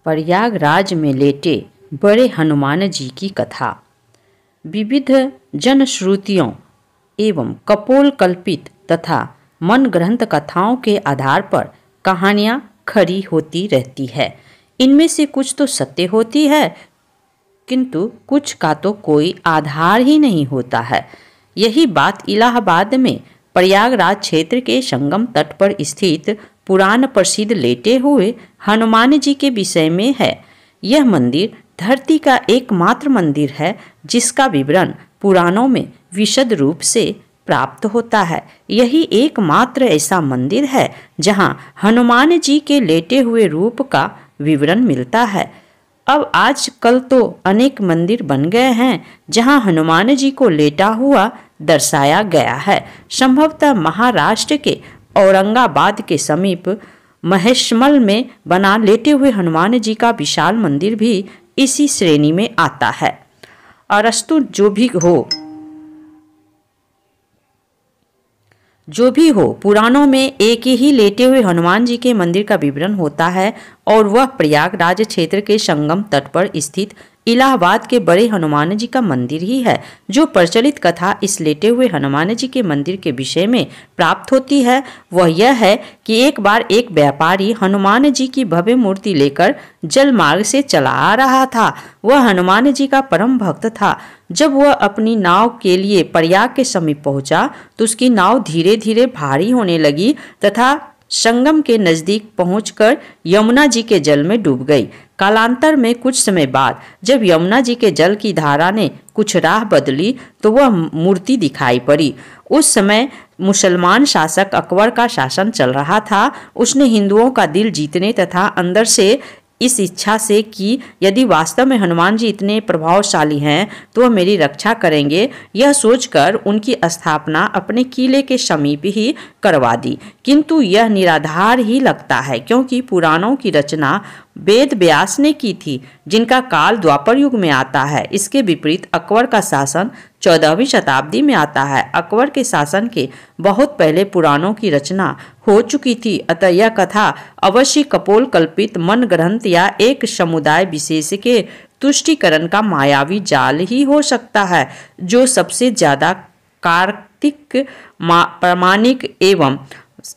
प्रयागराज में लेटे बड़े हनुमान जी की कथा। विविध जनश्रुतियों एवं कपोल कल्पित तथा मन ग्रंथ कथाओं के आधार पर कहानियाँ खड़ी होती रहती है। इनमें से कुछ तो सत्य होती है, किंतु कुछ का तो कोई आधार ही नहीं होता है। यही बात इलाहाबाद में प्रयागराज क्षेत्र के संगम तट पर स्थित पुराण प्रसिद्ध लेटे हुए हनुमान जी के विषय में है। यह मंदिर धरती का एकमात्र मंदिर है जिसका विवरण पुराणों में विशद रूप से प्राप्त होता है। यही एकमात्र ऐसा मंदिर है जहां हनुमान जी के लेटे हुए रूप का विवरण मिलता है। अब आजकल तो अनेक मंदिर बन गए हैं जहां हनुमान जी को लेटा हुआ दर्शाया गया है। संभवतः महाराष्ट्र के औरंगाबाद के समीप महेशमल में बना लेटे हुए हनुमान जी का विशाल मंदिर भी इसी श्रेणी में आता है। अरस्तु जो भी हो पुराणों में एक ही लेटे हुए हनुमान जी के मंदिर का विवरण होता है और वह प्रयागराज क्षेत्र के संगम तट पर स्थित इलाहाबाद के बड़े हनुमान जी का मंदिर ही है। जो प्रचलित कथा इस लेटे हुए हनुमान जी के मंदिर के विषय में प्राप्त होती है वह यह है कि एक बार एक व्यापारी हनुमान जी की भव्य मूर्ति लेकर जल मार्ग से चला आ रहा था। वह हनुमान जी का परम भक्त था। जब वह अपनी नाव के लिए प्रयाग के समीप पहुंचा तो उसकी नाव धीरे धीरे भारी होने लगी तथा संगम के नजदीक पहुंचकर यमुना जी के जल में डूब गई। कालांतर में कुछ समय बाद जब यमुना जी के जल की धारा ने कुछ राह बदली तो वह मूर्ति दिखाई पड़ी। उस समय मुसलमान शासक अकबर का शासन चल रहा था। उसने हिंदुओं का दिल जीतने तथा अंदर से इस इच्छा से कि यदि वास्तव में हनुमान जी इतने प्रभावशाली हैं तो वह मेरी रक्षा करेंगे, यह सोचकर उनकी स्थापना अपने किले के समीप ही करवा दी। किंतु यह निराधार ही लगता है क्योंकि पुराणों की रचना वेद व्यास ने की थी जिनका काल द्वापर युग में आता है। इसके विपरीत अकबर का शासन 14वीं शताब्दी में आता है। अकबर के शासन के बहुत पहले पुराणों की रचना हो चुकी थी, अतः यह कथा अवश्य कपोल कल्पित मन ग्रंथ या एक समुदाय विशेष के तुष्टिकरण का मायावी जाल ही हो सकता है। जो सबसे ज्यादा कार्तिक प्रामाणिक एवं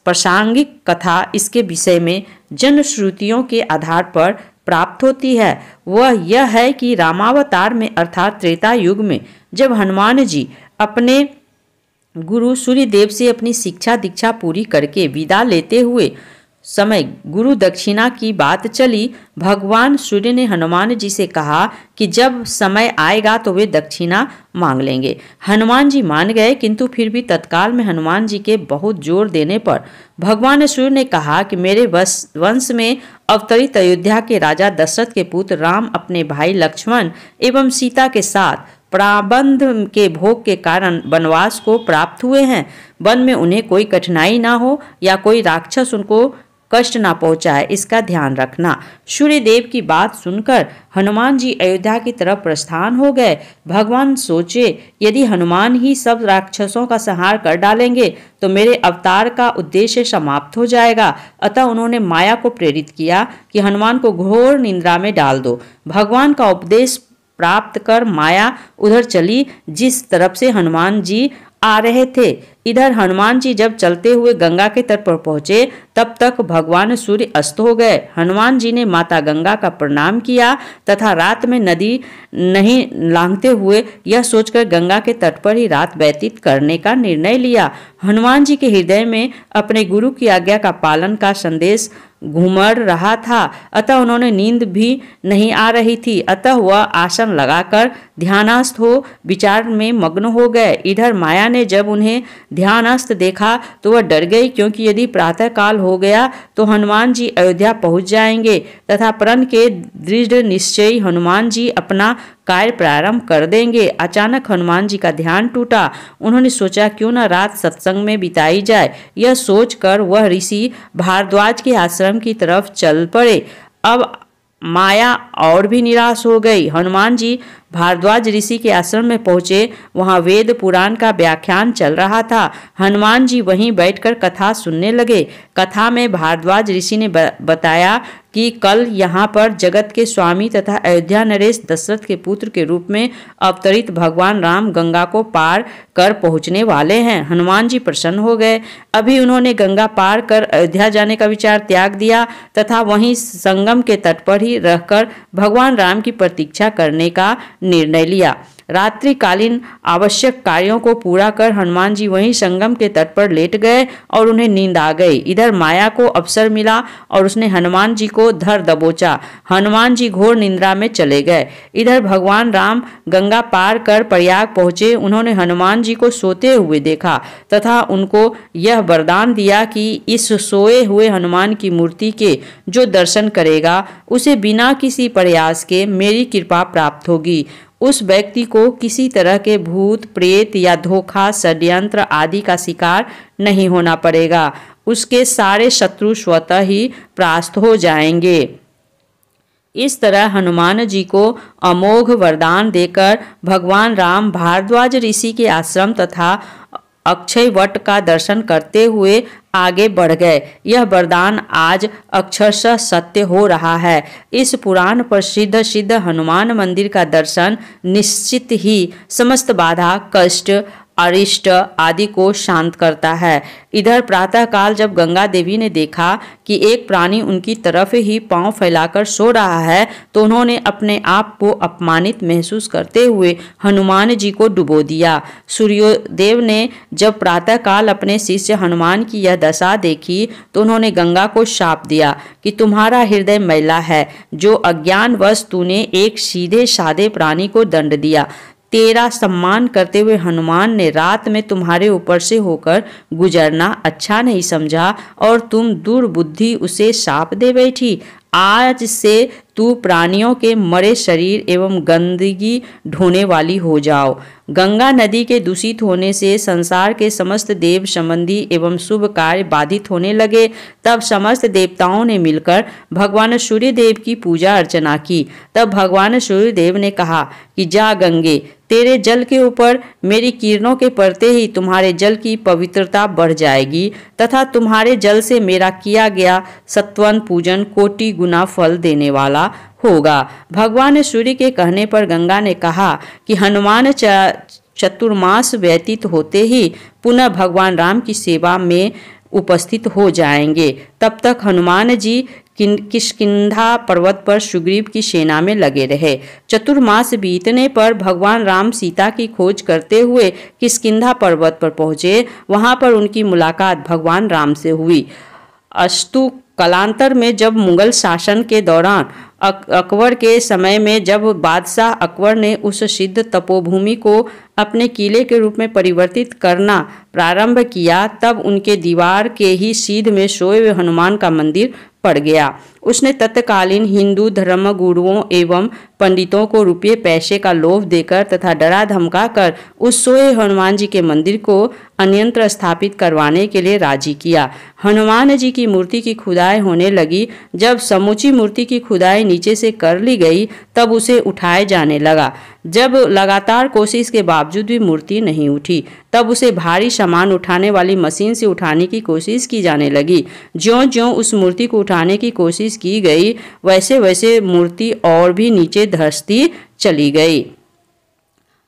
प्रासंगिक कथा इसके विषय में जनश्रुतियों के आधार पर प्राप्त होती है वह यह है कि रामावतार में अर्थात त्रेता युग में जब हनुमान जी अपने गुरु सूर्यदेव से अपनी शिक्षा दीक्षा पूरी करके विदा लेते हुए समय गुरु दक्षिणा की बात चली। भगवान सूर्य ने हनुमान जी से कहा कि जब समय आएगा तो वे दक्षिणा मांग लेंगे। हनुमान जी मान गए, किंतु फिर भी तत्काल में हनुमान जी के बहुत जोर देने पर भगवान सूर्य ने कहा कि मेरे वंश में अवतरित अयोध्या के राजा दशरथ के पुत्र राम अपने भाई लक्ष्मण एवं सीता के साथ प्राबंध के भोग के कारण वनवास को प्राप्त हुए हैं। वन में उन्हें कोई कठिनाई ना हो या कोई राक्षस उनको कष्ट ना पहुंचाए, इसका ध्यान रखना। सूर्यदेव की बात सुनकर हनुमान जी अयोध्या की तरफ प्रस्थान हो गए। भगवान सोचे यदि हनुमान ही सब राक्षसों का संहार कर डालेंगे तो मेरे अवतार का उद्देश्य समाप्त हो जाएगा। अतः उन्होंने माया को प्रेरित किया कि हनुमान को घोर निद्रा में डाल दो। भगवान का उपदेश प्राप्त कर माया उधर चली जिस तरफ से हनुमान जी आ रहे थे। इधर हनुमान जी जब चलते हुए गंगा के तट पर पहुंचे तब तक भगवान सूर्य अस्त हो गए। हनुमान जी ने माता गंगा का प्रणाम किया तथा रात में नदी नहीं लांघते हुए यह सोचकर गंगा के तट पर ही रात व्यतीत करने का निर्णय लिया। हनुमान जी के हृदय में अपने गुरु की आज्ञा का पालन का संदेश घूमर रहा था, अतः उन्होंने नींद भी नहीं आ रही थी। अतः वह आसन लगाकर ध्यानस्थ हो विचार में मग्न हो गए। इधर माया ने जब उन्हें ध्यानस्थ देखा तो वह डर गई क्योंकि यदि प्रातः काल हो गया तो हनुमान जी अयोध्या पहुंच जाएंगे तथा प्रण के दृढ़ निश्चयी हनुमान जी अपना कार्य प्रारंभ कर देंगे। अचानक हनुमान जी का ध्यान टूटा। उन्होंने सोचा क्यों न रात सत्संग में बिताई जाए। यह सोचकर वह ऋषि भारद्वाज के आश्रम की तरफ चल पड़े। अब माया और भी निराश हो गई। हनुमान जी भारद्वाज ऋषि के आश्रम में पहुंचे। वहां वेद पुराण का व्याख्यान चल रहा था। हनुमान जी वहीं बैठकर कथा सुनने लगे। कथा में भारद्वाज ऋषि ने बताया कि कल यहाँ पर जगत के स्वामी तथा अयोध्या नरेश दशरथ के पुत्र के रूप में अवतरित भगवान राम गंगा को पार कर पहुँचने वाले हैं। हनुमान जी प्रसन्न हो गए। अभी उन्होंने गंगा पार कर अयोध्या जाने का विचार त्याग दिया तथा वहीं संगम के तट पर ही रहकर भगवान राम की प्रतीक्षा करने का निर्णय लिया। रात्रिकालीन आवश्यक कार्यों को पूरा कर हनुमान जी वहीं संगम के तट पर लेट गए और उन्हें नींद आ गई। इधर माया को अवसर मिला और उसने हनुमान जी को धर दबोचा। हनुमान जी घोर निंद्रा में चले गए। इधर भगवान राम गंगा पार कर प्रयाग पहुंचे। उन्होंने हनुमान जी को सोते हुए देखा तथा उनको यह वरदान दिया कि इस सोए हुए हनुमान की मूर्ति के जो दर्शन करेगा उसे बिना किसी प्रयास के मेरी कृपा प्राप्त होगी। उस व्यक्ति को किसी तरह के भूत प्रेत या धोखा षड्यंत्र आदि का शिकार नहीं होना पड़ेगा। उसके सारे शत्रु स्वतः ही परास्त हो जाएंगे। इस तरह हनुमान जी को अमोघ वरदान देकर भगवान राम भारद्वाज ऋषि के आश्रम तथा अक्षय वट का दर्शन करते हुए आगे बढ़ गए। यह वरदान आज अक्षरशः सत्य हो रहा है। इस पुराण प्रसिद्ध सिद्ध हनुमान मंदिर का दर्शन निश्चित ही समस्त बाधा कष्ट अरिष्ट आदि को शांत करता है। इधर प्रातःकाल जब गंगा देवी ने देखा कि एक प्राणी उनकी तरफ ही पांव फैलाकर सो रहा है तो उन्होंने अपने आप को अपमानित महसूस करते हुए हनुमान जी को डुबो दिया। सूर्यदेव ने जब प्रातःकाल अपने शिष्य हनुमान की यह दशा देखी तो उन्होंने गंगा को शाप दिया कि तुम्हारा हृदय मैला है, जो अज्ञानवश तूने एक सीधे साधे प्राणी को दंड दिया। तेरा सम्मान करते हुए हनुमान ने रात में तुम्हारे ऊपर से होकर गुजरना अच्छा नहीं समझा और तुम दुर्बुद्धि उसे शाप दे बैठी। आज से तू प्राणियों के मरे शरीर एवं गंदगी ढोने वाली हो जाओ। गंगा नदी के दूषित होने से संसार के समस्त देव संबंधी एवं शुभ कार्य बाधित होने लगे। तब समस्त देवताओं ने मिलकर भगवान सूर्य देव की पूजा अर्चना की। तब भगवान सूर्य देव ने कहा कि जा गंगे, तेरे जल के ऊपर मेरी किरणों के पड़ते ही तुम्हारे जल की पवित्रता बढ़ जाएगी तथा तुम्हारे जल से मेरा किया गया सत्वन पूजन कोटि गुना फल देने वाला होगा। भगवान सूर्य के कहने पर गंगा ने कहा कि हनुमान चतुर्मास व्यतीत होते ही पुनः भगवान राम की सेवा में उपस्थित हो जाएंगे। तब तक हनुमान जी किष्किंधा पर्वत पर सुग्रीव की सेना में लगे रहे। चतुर्मास बीतने पर भगवान राम सीता की खोज करते हुए किष्किंधा पर्वत पर पहुंचे। वहां पर उनकी मुलाकात भगवान राम से हुई। अस्तु कालांतर में जब मुगल शासन के दौरान अकबर के समय में जब बादशाह अकबर ने उस सिद्ध तपोभूमि को अपने किले के रूप में परिवर्तित करना प्रारंभ किया, तब उनके दीवार के ही सीध में सोए हुए हनुमान का मंदिर पड़ गया। उसने तत्कालीन हिंदू धर्म गुरुओं एवं पंडितों को रुपये पैसे का लोभ देकर तथा डरा धमका कर उस सोए हनुमान जी के मंदिर को अन्यत्र स्थापित करवाने के लिए राजी किया। हनुमान जी की मूर्ति की खुदाई होने लगी। जब समूची मूर्ति की खुदाई नीचे से कर ली गई तब उसे उठाए जाने लगा। जब लगातार कोशिश के बावजूद भी मूर्ति नहीं उठी तब उसे भारी सामान उठाने वाली मशीन से उठाने की कोशिश की जाने लगी। ज्यों-ज्यों उस मूर्ति को उठाने की कोशिश की गई वैसे वैसे मूर्ति और भी नीचे धंसती चली गई।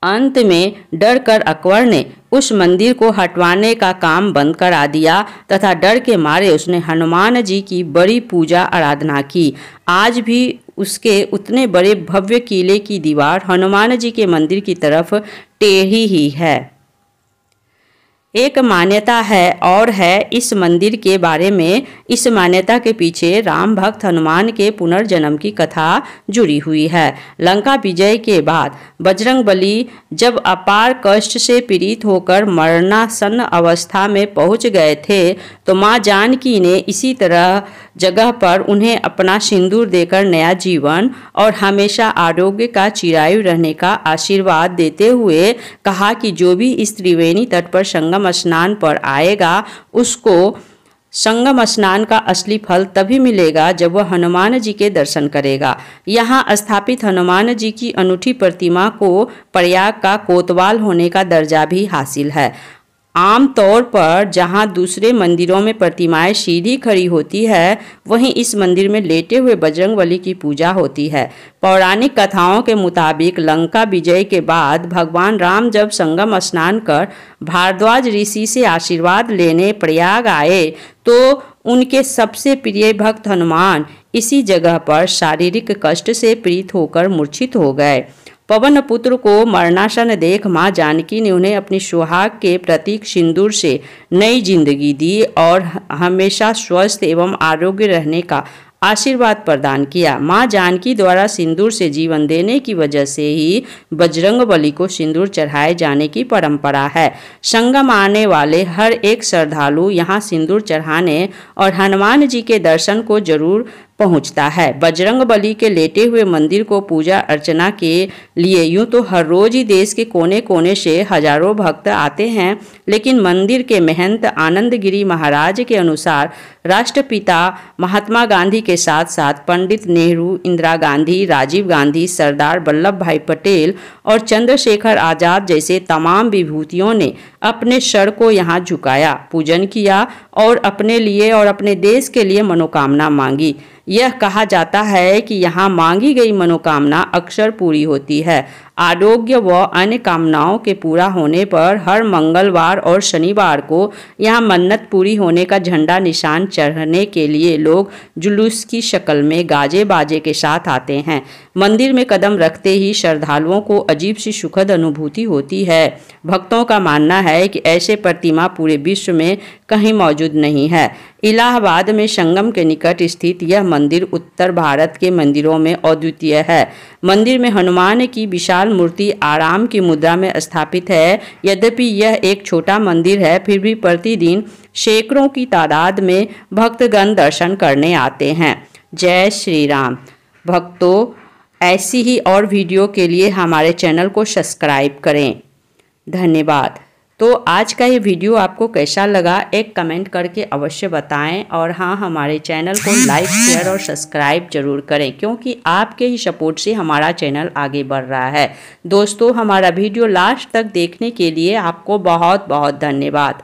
अंत में डर कर अकबर ने उस मंदिर को हटवाने का काम बंद करा दिया तथा डर के मारे उसने हनुमान जी की बड़ी पूजा आराधना की। आज भी उसके उतने बड़े भव्य किले की दीवार हनुमान जी के मंदिर की तरफ टेढ़ी ही है। एक मान्यता है और है इस मंदिर के बारे में। इस मान्यता के पीछे राम भक्त हनुमान के पुनर्जन्म की कथा जुड़ी हुई है। लंका विजय के बाद बजरंगबली जब अपार कष्ट से पीड़ित होकर मरणासन्न अवस्था में पहुंच गए थे तो मां जानकी ने इसी तरह जगह पर उन्हें अपना सिंदूर देकर नया जीवन और हमेशा आरोग्य का चिरायु रहने का आशीर्वाद देते हुए कहा कि जो भी इस त्रिवेणी तट पर संगम स्नान पर आएगा उसको संगम स्नान का असली फल तभी मिलेगा जब वह हनुमान जी के दर्शन करेगा। यहाँ स्थापित हनुमान जी की अनूठी प्रतिमा को प्रयाग का कोतवाल होने का दर्जा भी हासिल है। आमतौर पर जहाँ दूसरे मंदिरों में प्रतिमाएं सीधी खड़ी होती है, वहीं इस मंदिर में लेटे हुए बजरंगबली की पूजा होती है। पौराणिक कथाओं के मुताबिक लंका विजय के बाद भगवान राम जब संगम स्नान कर भारद्वाज ऋषि से आशीर्वाद लेने प्रयाग आए, तो उनके सबसे प्रिय भक्त हनुमान इसी जगह पर शारीरिक कष्ट से पीड़ित होकर मूर्छित हो गए। पवन पुत्र को मरणासन देख मां जानकी ने उन्हें अपनी सुहाग के प्रतीक सिंदूर से नई जिंदगी दी और हमेशा स्वस्थ एवं आरोग्य रहने का आशीर्वाद प्रदान किया। मां जानकी द्वारा सिंदूर से जीवन देने की वजह से ही बजरंगबली को सिंदूर चढ़ाए जाने की परंपरा है। संगम आने वाले हर एक श्रद्धालु यहाँ सिंदूर चढ़ाने और हनुमान जी के दर्शन को जरूर पहुंचता है। बजरंगबली के लेटे हुए मंदिर को पूजा अर्चना के लिए यूं तो हर रोज ही देश के कोने कोने से हजारों भक्त आते हैं, लेकिन मंदिर के महंत आनंद गिरी महाराज के अनुसार राष्ट्रपिता महात्मा गांधी के साथ साथ पंडित नेहरू, इंदिरा गांधी, राजीव गांधी, सरदार वल्लभ भाई पटेल और चंद्रशेखर आजाद जैसे तमाम विभूतियों ने अपने सर को यहाँ झुकाया, पूजन किया और अपने लिए और अपने देश के लिए मनोकामना मांगी। यह कहा जाता है कि यहाँ मांगी गई मनोकामना अक्सर पूरी होती है। आरोग्य व अन्य कामनाओं के पूरा होने पर हर मंगलवार और शनिवार को यहाँ मन्नत पूरी होने का झंडा निशान चढ़ने के लिए लोग जुलूस की शक्ल में गाजे बाजे के साथ आते हैं। मंदिर में कदम रखते ही श्रद्धालुओं को अजीब सी सुखद अनुभूति होती है। भक्तों का मानना है कि ऐसे प्रतिमा पूरे विश्व में कहीं मौजूद नहीं है। इलाहाबाद में संगम के निकट स्थित यह मंदिर उत्तर भारत के मंदिरों में अद्वितीय है। मंदिर में हनुमान की विशाल मूर्ति आराम की मुद्रा में स्थापित है। यद्यपि यह एक छोटा मंदिर है, फिर भी प्रतिदिन सैकड़ों की तादाद में भक्तगण दर्शन करने आते हैं। जय श्री राम। भक्तों, ऐसी ही और वीडियो के लिए हमारे चैनल को सब्सक्राइब करें। धन्यवाद। तो आज का ये वीडियो आपको कैसा लगा, एक कमेंट करके अवश्य बताएं और हाँ, हमारे चैनल को लाइक, शेयर और सब्सक्राइब जरूर करें, क्योंकि आपके ही सपोर्ट से हमारा चैनल आगे बढ़ रहा है। दोस्तों, हमारा वीडियो लास्ट तक देखने के लिए आपको बहुत बहुत धन्यवाद।